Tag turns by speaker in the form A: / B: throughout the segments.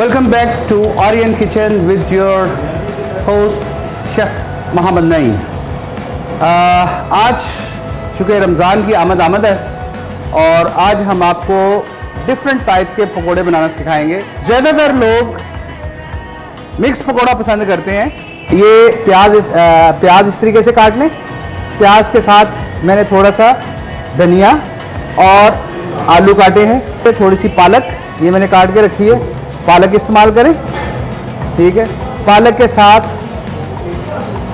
A: Welcome back to Aryan Kitchen with your host Chef Mohammed Naeem। आज चूँकि रमज़ान की आमद है और आज हम आपको डिफरेंट टाइप के पकोड़े बनाना सिखाएंगे। ज़्यादातर लोग मिक्स पकोड़ा पसंद करते हैं। ये प्याज इस तरीके से काट लें। प्याज के साथ मैंने थोड़ा सा धनिया और आलू काटे हैं। थोड़ी सी पालक ये मैंने काट के रखी है, पालक इस्तेमाल करें, ठीक है। पालक के साथ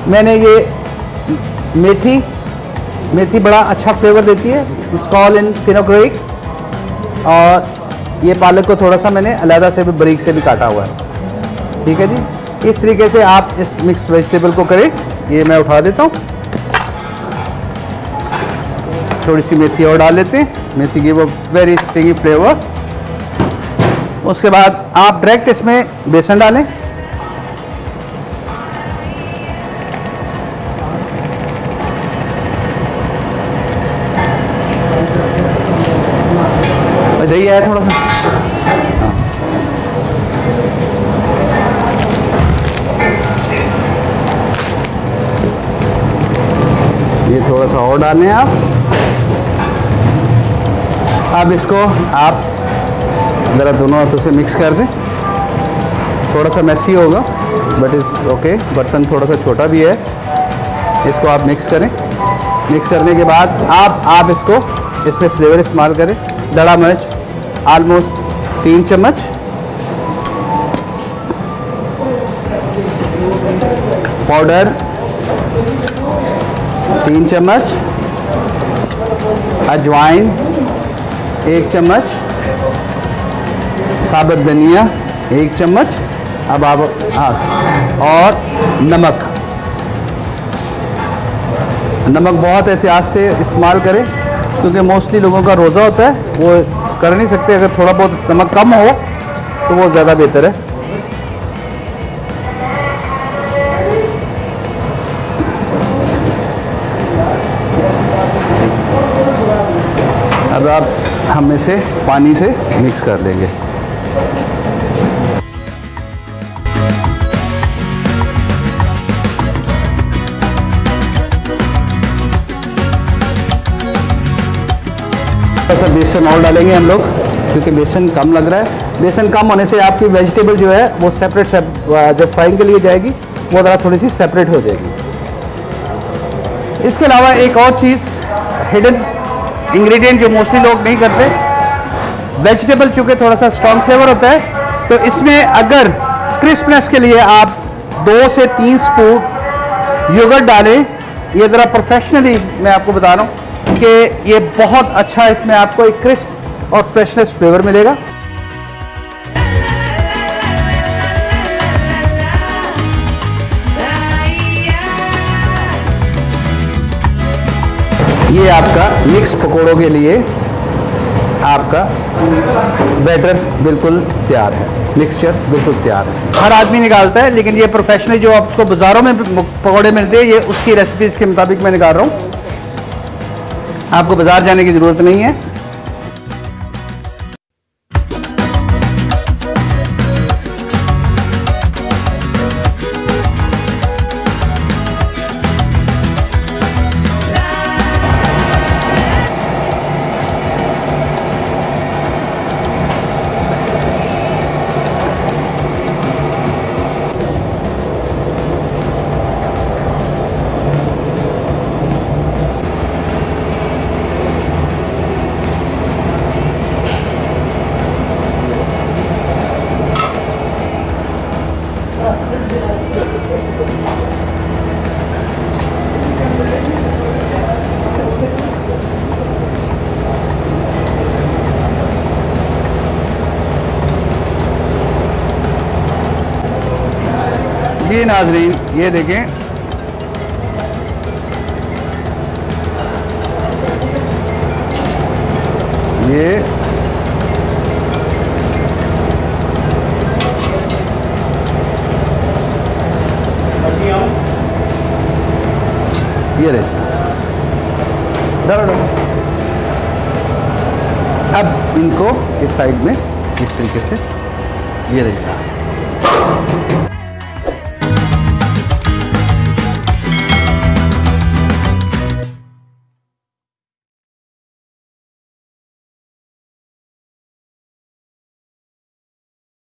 A: मैंने ये मेथी बड़ा अच्छा फ्लेवर देती है, इट्स कॉल्ड इन फेनुग्रीक। और ये पालक को थोड़ा सा मैंने अलहदा से भी बारीक से भी काटा हुआ है, ठीक है जी। इस तरीके से आप इस मिक्स वेजिटेबल को करें। ये मैं उठा देता हूँ। थोड़ी सी मेथी और डाल लेते हैं, मेथी की वो वेरी स्टिंगी फ्लेवर। उसके बाद आप डायरेक्ट इसमें बेसन डालें। दही है थोड़ा सा, ये थोड़ा सा और डालें आप। अब इसको आप ज़रा दोनों हाथों से मिक्स कर दें। थोड़ा सा मैसी होगा बट इज़ ओके, बर्तन थोड़ा सा छोटा भी है। इसको आप मिक्स करें। मिक्स करने के बाद आप इसको इसमें फ्लेवर इस्तेमाल करें। दड़ा मिर्च आलमोस्ट 3 चम्मच, पाउडर 3 चम्मच, अजवाइन 1 चम्मच, साबुत धनिया 1 चम्मच। अब आप और नमक बहुत एहतियात से इस्तेमाल करें क्योंकि मोस्टली लोगों का रोज़ा होता है, वो कर नहीं सकते। अगर थोड़ा बहुत नमक कम हो तो वो ज़्यादा बेहतर है। अब हम इसे पानी से मिक्स कर देंगे। थोड़ा सा बेसन और डालेंगे हम लोग क्योंकि बेसन कम लग रहा है। बेसन कम होने से आपकी वेजिटेबल जो है वो सेपरेट जब फ्राइंग के लिए जाएगी वो ज़रा थोड़ी सी सेपरेट हो जाएगी। इसके अलावा एक और चीज़ हिडन इंग्रेडिएंट जो मोस्टली लोग नहीं करते, वेजिटेबल चूँकि थोड़ा सा स्ट्रॉन्ग फ्लेवर होता है तो इसमें अगर क्रिस्पनेस के लिए आप 2 से 3 स्पून योगर्ट डालें। ये ज़रा प्रोफेशनली मैं आपको बता रहा हूँ कि ये बहुत अच्छा, इसमें आपको एक क्रिस्प और फ्रेशनेस फ्लेवर मिलेगा। ये आपका मिक्स पकोड़ों के लिए आपका बैटर बिल्कुल तैयार है, मिक्सचर बिल्कुल तैयार है। हर आदमी निकालता है लेकिन ये प्रोफेशनली जो आपको बाज़ारों में पकोड़े मिलते हैं ये उसकी रेसिपीज़ के मुताबिक मैं निकाल रहा हूँ। आपको बाज़ार जाने की ज़रूरत नहीं है। ये नाजरीन ये देखें, ये रहे। अब इनको इस साइड में इस तरीके से ये रहेगा।